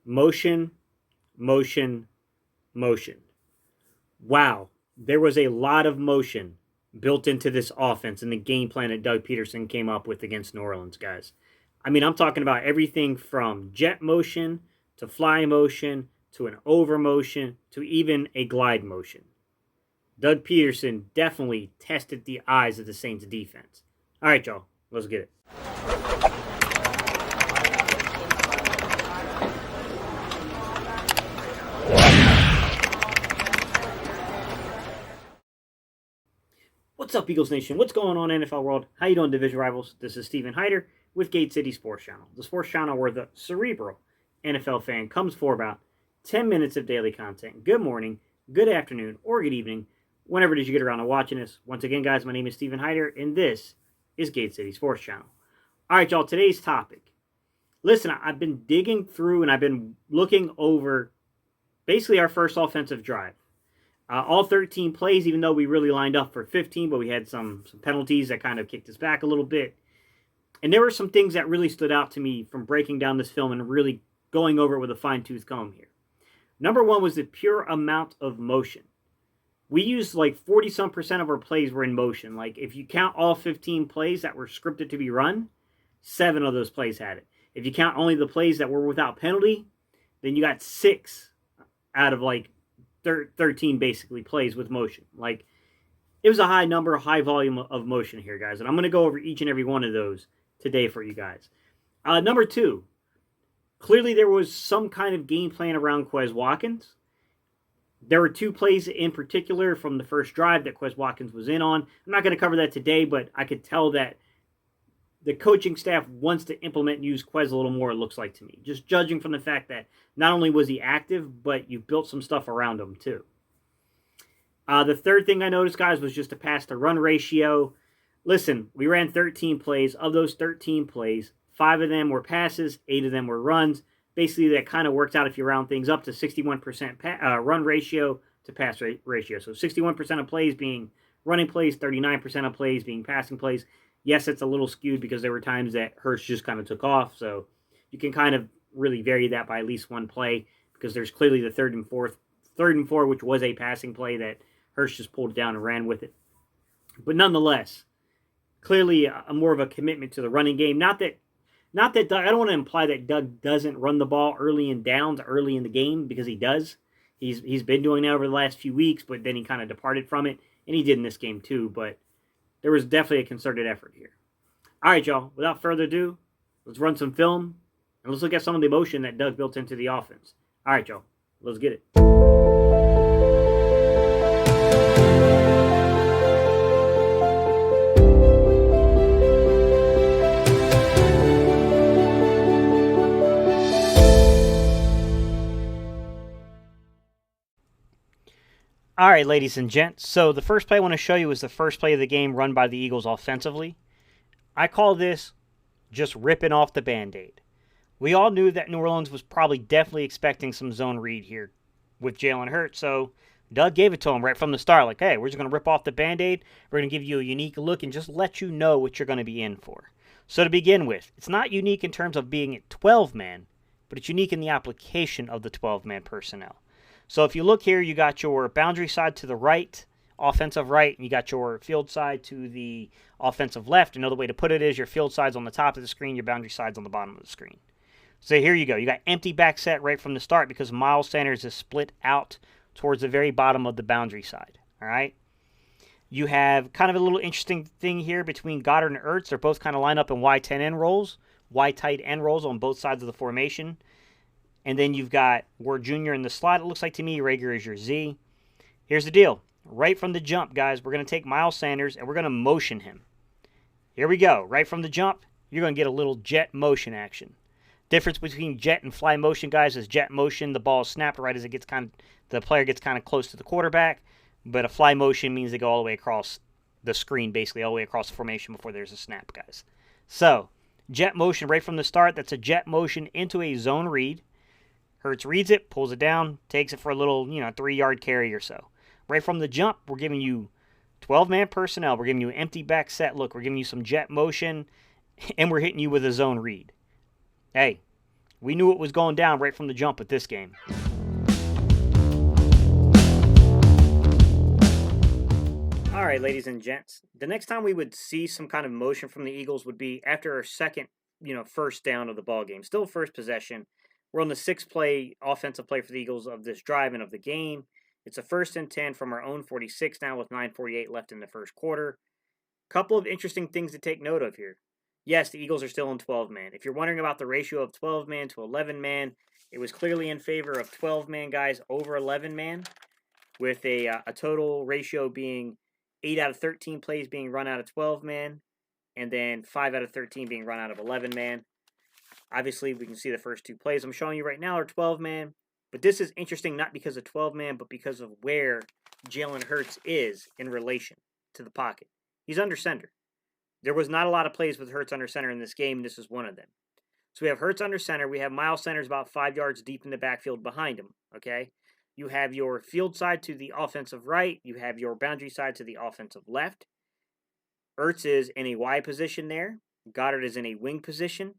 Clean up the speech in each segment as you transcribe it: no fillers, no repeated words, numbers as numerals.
Motion, motion, motion. Wow, there was a lot of motion built into this offense and the game plan that Doug Pederson came up with against New Orleans, guys. I mean, I'm talking about everything from jet motion to fly motion to an over motion to even a glide motion. Doug Pederson definitely tested the eyes of the Saints defense. All right, y'all, let's get it. What's up, Eagles Nation? What's going on, NFL world? How you doing, division rivals? This is Steven Hyder with Gate City Sports Channel, the sports channel where the cerebral NFL fan comes for about 10 minutes of daily content. Good morning, good afternoon, or good evening, whenever it is you get around to watching this. Once again, guys, my name is Steven Hyder, and this is Gate City Sports Channel. All right, y'all, today's topic. Listen, I've been digging through and I've been looking over basically our first offensive drive. All 13 plays, even though we really lined up for 15, but we had some penalties that kind of kicked us back a little bit. And there were some things that really stood out to me from breaking down this film and really going over it with a fine-tooth comb here. Number one was the pure amount of motion. We used like 40-some% of our plays were in motion. Like if you count all 15 plays that were scripted to be run, 7 of those plays had it. If you count only the plays that were without penalty, then you got 6 out of like 13 basically plays with motion. Like it was a high number, high volume of motion here, guys. And I'm going to go over each and every one of those today for you guys. Number two, clearly there was some kind of game plan around Quez Watkins. There were 2 plays in particular from the first drive that Quez Watkins was in on. I'm not going to cover that today, but I could tell that the coaching staff wants to implement and use Quez a little more, it looks like to me. Just judging from the fact that not only was he active, but you've built some stuff around him too. The third thing I noticed, guys, was just a pass-to-run ratio. Listen, we ran 13 plays. Of those 13 plays, 5 of them were passes, 8 of them were runs. Basically, that kind of works out if you round things up to 61% run ratio to pass ratio. So 61% of plays being running plays, 39% of plays being passing plays. Yes, it's a little skewed because there were times that Hurts just kind of took off. So you can kind of really vary that by at least one play because there's clearly the third and four, which was a passing play that Hurts just pulled down and ran with it. But nonetheless, clearly a more of a commitment to the running game. Not that Doug, I don't want to imply that Doug doesn't run the ball early in downs, early in the game, because he does. He's been doing that over the last few weeks, but then he kind of departed from it, and he did in this game too. But there was definitely a concerted effort here. All right, y'all. Without further ado, let's run some film, and let's look at some of the emotion that Doug built into the offense. All right, y'all. Let's get it. All right, ladies and gents. So the first play I want to show you is the first play of the game run by the Eagles offensively. I call this just ripping off the Band-Aid. We all knew that New Orleans was probably definitely expecting some zone read here with Jalen Hurts, so Doug gave it to him right from the start. Like, hey, we're just going to rip off the Band-Aid. We're going to give you a unique look and just let you know what you're going to be in for. So to begin with, it's not unique in terms of being at 12-man, but it's unique in the application of the 12-man personnel. So if you look here, you got your boundary side to the right, offensive right, and you got your field side to the offensive left. Another way to put it is your field side's on the top of the screen, your boundary side's on the bottom of the screen. So here you go. You got empty back set right from the start because Miles Sanders is split out towards the very bottom of the boundary side. All right. You have kind of a little interesting thing here between Goddard and Ertz. They're both kind of lined up in wide tight end roles on both sides of the formation. And then you've got Ward Jr. in the slot. It looks like to me Rager is your Z. Here's the deal. Right from the jump, guys, we're going to take Miles Sanders and we're going to motion him. Here we go. Right from the jump, you're going to get a little jet motion action. Difference between jet and fly motion, guys, is jet motion, the ball is snapped right as the player gets kind of close to the quarterback. But a fly motion means they go all the way across the screen, basically all the way across the formation before there's a snap, guys. So, jet motion right from the start. That's a jet motion into a zone read. Hurts reads it, pulls it down, takes it for a little, 3-yard carry or so. Right from the jump, we're giving you 12-man personnel. We're giving you an empty back set look. We're giving you some jet motion, and we're hitting you with a zone read. Hey, We knew it was going down right from the jump with this game. All right, ladies and gents, the next time we would see some kind of motion from the Eagles would be after our second, first down of the ball game. Still first possession. We're on the 6th play, offensive play for the Eagles of this drive and of the game. It's a 1st and 10 from our own 46 now with 9:48 left in the first quarter. Couple of interesting things to take note of here. Yes, the Eagles are still in 12-man. If you're wondering about the ratio of 12-man to 11-man, it was clearly in favor of 12-man guys over 11-man, with a total ratio being 8 out of 13 plays being run out of 12-man, and then 5 out of 13 being run out of 11-man. Obviously, we can see the first 2 plays I'm showing you right now are 12-man, but this is interesting not because of 12-man, but because of where Jalen Hurts is in relation to the pocket. He's under center. There was not a lot of plays with Hurts under center in this game, and this is one of them. So we have Hurts under center. We have Miles Sanders about 5 yards deep in the backfield behind him, okay? You have your field side to the offensive right. You have your boundary side to the offensive left. Hurts is in a wide position there. Goddard is in a wing position.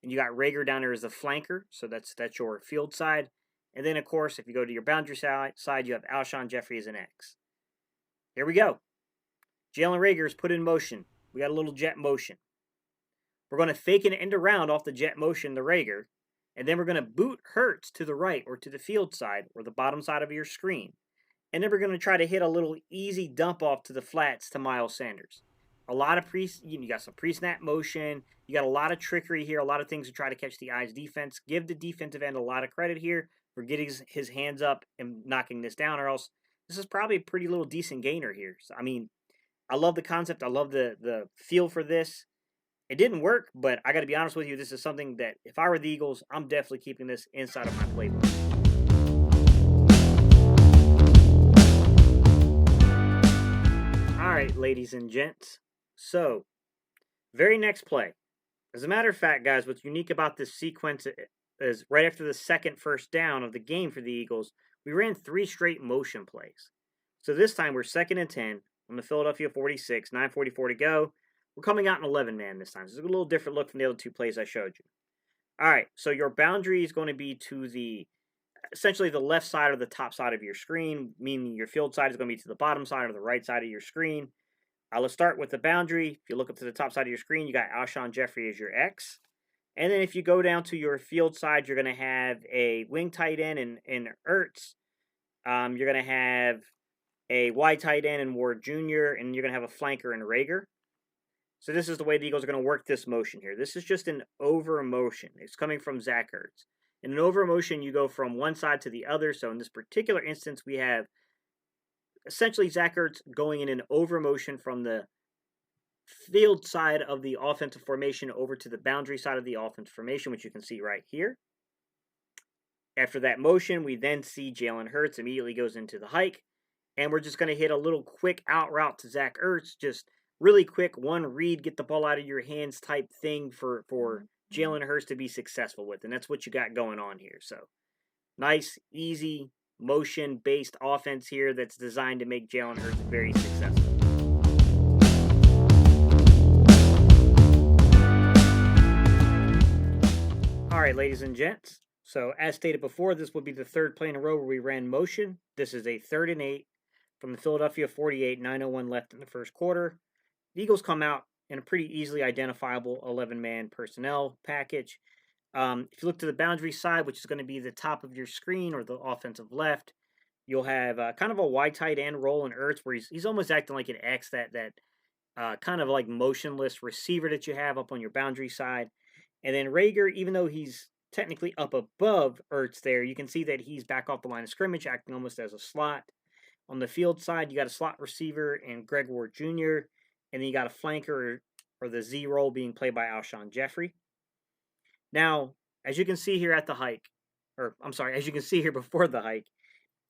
And you got Reagor down there as a flanker. So that's your field side. And then, of course, if you go to your boundary side, you have Alshon Jeffrey as an X. Here we go. Jalen Reagor is put in motion. We got a little jet motion. We're going to fake an end around off the jet motion, the Reagor. And then we're going to boot Hurts to the right or to the field side or the bottom side of your screen. And then we're going to try to hit a little easy dump off to the flats to Miles Sanders. A lot of you got some pre-snap motion. You got a lot of trickery here, a lot of things to try to catch the eye's defense. Give the defensive end a lot of credit here for getting his hands up and knocking this down, or else this is probably a pretty little decent gainer here. So, I mean, I love the concept. I love the feel for this. It didn't work, but I got to be honest with you, this is something that if I were the Eagles, I'm definitely keeping this inside of my playbook. All right, ladies and gents. So, very next play. As a matter of fact, guys, what's unique about this sequence is right after the second first down of the game for the Eagles, we ran 3 straight motion plays. So this time we're 2nd and 10 on the Philadelphia 46, 9:44 to go. We're coming out in 11-man this time. So it's a little different look from the other 2 plays I showed you. All right, so your boundary is going to be to essentially the left side or the top side of your screen, meaning your field side is going to be to the bottom side or the right side of your screen. Let's start with the boundary. If you look up to the top side of your screen, you got Alshon Jeffrey as your X. And then if you go down to your field side, you're going to have a wing tight end in Hurts. You're going to have a wide tight end in Ward Jr., and you're going to have a flanker in Reagor. So this is the way the Eagles are going to work this motion here. This is just an over motion. It's coming from Zach Ertz. In an over motion, you go from one side to the other. So in this particular instance, we have essentially Zach Ertz going in an over motion from the field side of the offensive formation over to the boundary side of the offensive formation, which you can see right here. After that motion, we then see Jalen Hurts immediately goes into the hike. And we're just going to hit a little quick out route to Zach Ertz, just really quick, one read, get the ball out of your hands type thing for Jalen Hurts to be successful with. And that's what you got going on here. So nice, easy, motion-based offense here that's designed to make Jalen Hurts very successful. All right, ladies and gents. So as stated before, this would be the 3rd play in a row where we ran motion. This is a 3rd and 8 from the Philadelphia 48, 9:01 left in the first quarter. The Eagles come out in a pretty easily identifiable 11-man personnel package. If you look to the boundary side, which is going to be the top of your screen or the offensive left, you'll have kind of a wide tight end role in Ertz where he's almost acting like an X, that kind of like motionless receiver that you have up on your boundary side. And then Reagor, even though he's technically up above Ertz there, you can see that he's back off the line of scrimmage, acting almost as a slot. On the field side, you got a slot receiver in Greg Ward Jr., and then you got a flanker or the Z role being played by Alshon Jeffrey. Now, as you can see here at the hike, as you can see here before the hike,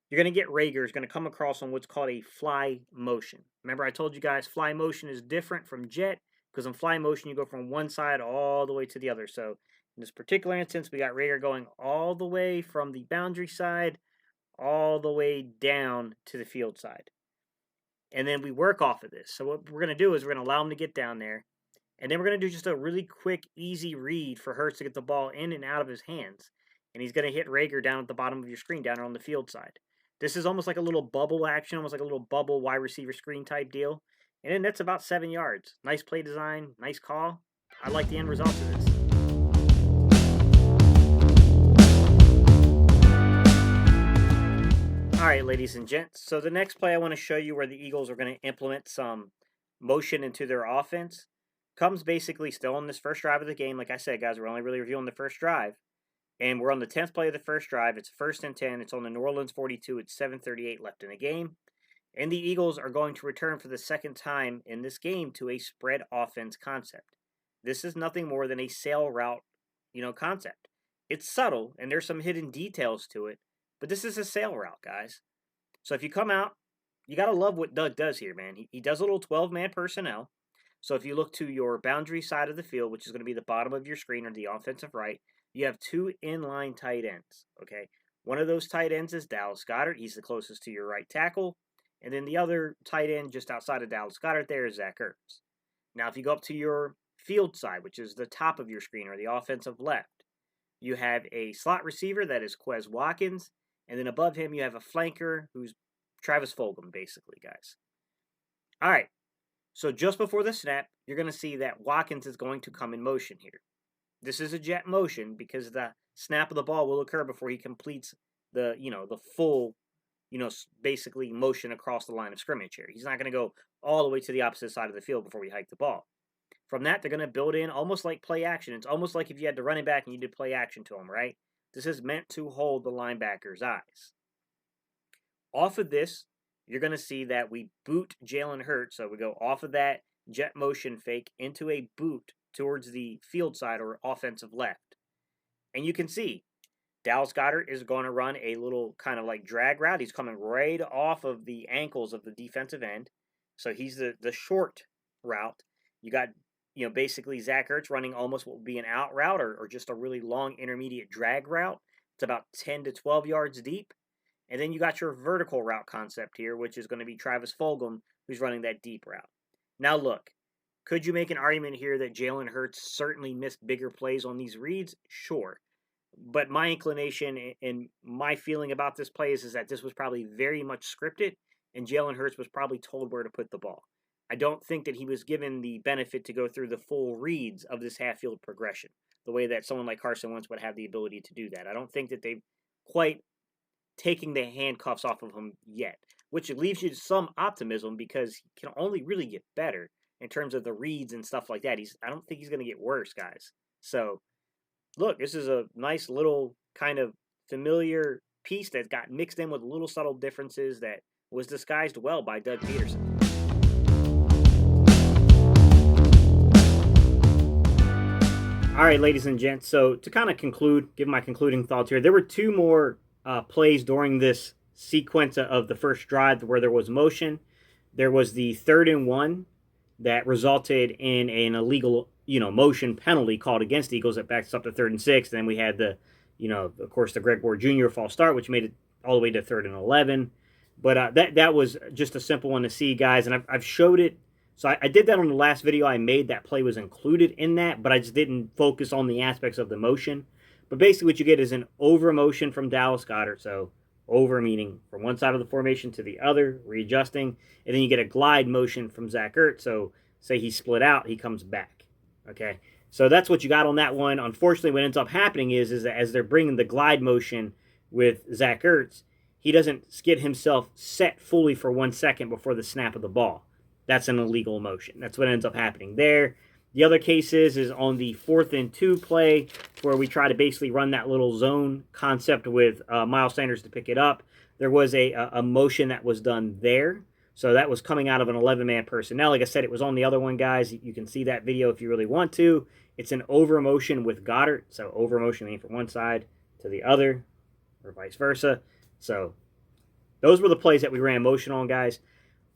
you're going to get Reagor is going to come across on what's called a fly motion. Remember I told you guys fly motion is different from jet, because in fly motion you go from one side all the way to the other. So in this particular instance, we got Reagor going all the way from the boundary side all the way down to the field side. And then we work off of this. So what we're going to do is we're going to allow him to get down there. And then we're going to do just a really quick, easy read for Hurts to get the ball in and out of his hands. And he's going to hit Rager down at the bottom of your screen, down on the field side. This is almost like a little bubble action, almost like a little bubble wide receiver screen type deal. And then that's about 7 yards. Nice play design, nice call. I like the end result of this. All right, ladies and gents. So the next play I want to show you where the Eagles are going to implement some motion into their offense comes basically still on this first drive of the game. Like I said, guys, we're only really reviewing the first drive. And we're on the 10th play of the first drive. It's 1st and 10. It's on the New Orleans 42. It's 7:38 left in the game. And the Eagles are going to return for the second time in this game to a spread offense concept. This is nothing more than a sail route, concept. It's subtle, and there's some hidden details to it, but this is a sail route, guys. So if you come out, you got to love what Doug does here, man. He does a little 12-man personnel. So if you look to your boundary side of the field, which is going to be the bottom of your screen or the offensive right, you have 2 inline tight ends, okay? One of those tight ends is Dallas Goedert. He's the closest to your right tackle. And then the other tight end just outside of Dallas Goedert there is Zach Ertz. Now, if you go up to your field side, which is the top of your screen or the offensive left, you have a slot receiver that is Quez Watkins. And then above him, you have a flanker who's Travis Fulgham, basically, guys. All right. So just before the snap, you're going to see that Watkins is going to come in motion here. This is a jet motion because the snap of the ball will occur before he completes the full, basically motion across the line of scrimmage here. He's not going to go all the way to the opposite side of the field before we hike the ball. From that, they're going to build in almost like play action. It's almost like if you had the running back and you did play action to him, right? This is meant to hold the linebacker's eyes. Off of this, you're going to see that we boot Jalen Hurts. So we go off of that jet motion fake into a boot towards the field side or offensive left. And you can see Dallas Goedert is going to run a little kind of like drag route. He's coming right off of the ankles of the defensive end. So he's the short route. You got, basically Zach Ertz running almost what would be an out route or just a really long intermediate drag route. It's about 10 to 12 yards deep. And then you got your vertical route concept here, which is going to be Travis Fulgham, who's running that deep route. Now look, could you make an argument here that Jalen Hurts certainly missed bigger plays on these reads? Sure. But my inclination and my feeling about this play is that this was probably very much scripted, and Jalen Hurts was probably told where to put the ball. I don't think that he was given the benefit to go through the full reads of this half-field progression, the way that someone like Carson Wentz would have the ability to do that. I don't think that they've quite taken the handcuffs off of him yet, which leaves you some optimism because he can only really get better in terms of the reads and stuff like that. I don't think he's going to get worse, guys. So, look, this is a nice little kind of familiar piece that got mixed in with little subtle differences that was disguised well by Doug Pederson. All right, ladies and gents, so to kind of give my concluding thoughts here, there were 2 more plays during this sequence of the first drive where there was motion. There was the 3rd and 1 that resulted in an illegal, motion penalty called against the Eagles that backs us up to 3rd and 6. Then we had the, of course, the Greg Ward Jr. false start, which made it all the way to 3rd and 11. But that was just a simple one to see, guys, and I've showed it. So I did that on the last video I made. That play was included in that, but I just didn't focus on the aspects of the motion. But basically what you get is an over motion from Dallas Goedert. So over meaning from one side of the formation to the other, readjusting. And then you get a glide motion from Zach Ertz. So say he split out, he comes back. Okay, so that's what you got on that one. Unfortunately, what ends up happening is that as they're bringing the glide motion with Zach Ertz, he doesn't get himself set fully for 1 second before the snap of the ball. That's an illegal motion. That's what ends up happening there. The other case is on the 4th and 2 play where we try to basically run that little zone concept with Miles Sanders to pick it up. There was a motion that was done there. So that was coming out of an 11-man personnel. Like I said, it was on the other one, guys. You can see that video if you really want to. It's an over motion with Goedert. So over motion meaning from one side to the other or vice versa. So those were the plays that we ran motion on, guys.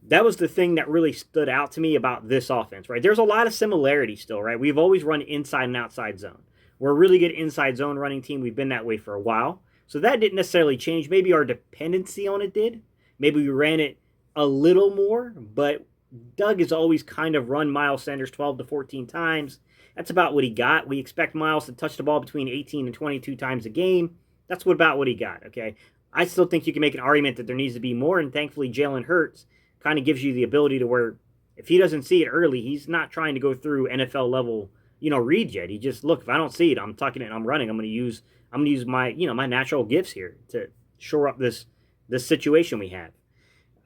That was the thing that really stood out to me about this offense, right? There's a lot of similarity still, right? We've always run inside and outside zone. We're a really good inside zone running team. We've been that way for a while. So that didn't necessarily change. Maybe our dependency on it did. Maybe we ran it a little more, but Doug has always kind of run Miles Sanders 12 to 14 times. That's about what he got. We expect Miles to touch the ball between 18 and 22 times a game. That's about what he got, okay? I still think you can make an argument that there needs to be more, and thankfully Jalen Hurts kind of gives you the ability to where if he doesn't see it early, he's not trying to go through NFL level, read yet. He just, look, if I don't see it, I'm tucking it and I'm running. I'm going to use my, my natural gifts here to shore up this situation we have.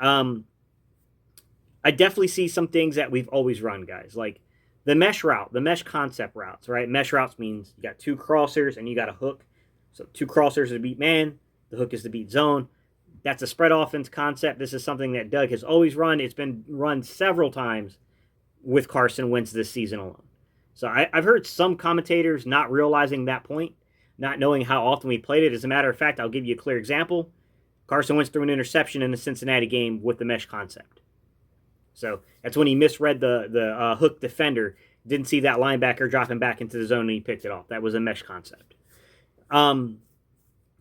I definitely see some things that we've always run, guys, like the mesh route, the mesh concept routes, right? Mesh routes means you got two crossers and you got a hook. So two crossers to beat man, the hook is to beat zone. That's a spread offense concept. This is something that Doug has always run. It's been run several times with Carson Wentz this season alone. So I've heard some commentators not realizing that point, not knowing how often we played it. As a matter of fact, I'll give you a clear example. Carson Wentz threw an interception in the Cincinnati game with the mesh concept. So that's when he misread the hook defender, didn't see that linebacker dropping back into the zone, and he picked it off. That was a mesh concept.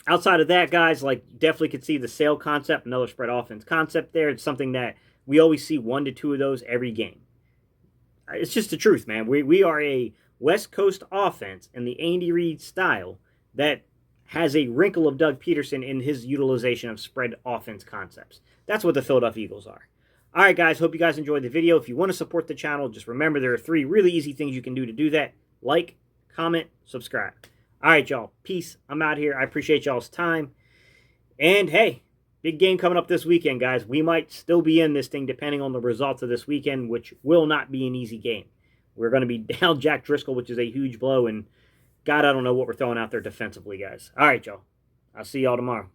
Outside of that, guys, like definitely could see the sail concept, another spread offense concept there. It's something that we always see 1 to 2 of those every game. It's just the truth, man. We are a West Coast offense in the Andy Reid style that has a wrinkle of Doug Pederson in his utilization of spread offense concepts. That's what the Philadelphia Eagles are. All right, guys, hope you guys enjoyed the video. If you want to support the channel, just remember there are 3 really easy things you can do to do that. Like, comment, subscribe. All right, y'all. Peace. I'm out here. I appreciate y'all's time. And, hey, big game coming up this weekend, guys. We might still be in this thing depending on the results of this weekend, which will not be an easy game. We're going to be down Jack Driscoll, which is a huge blow. And, God, I don't know what we're throwing out there defensively, guys. All right, y'all. I'll see y'all tomorrow.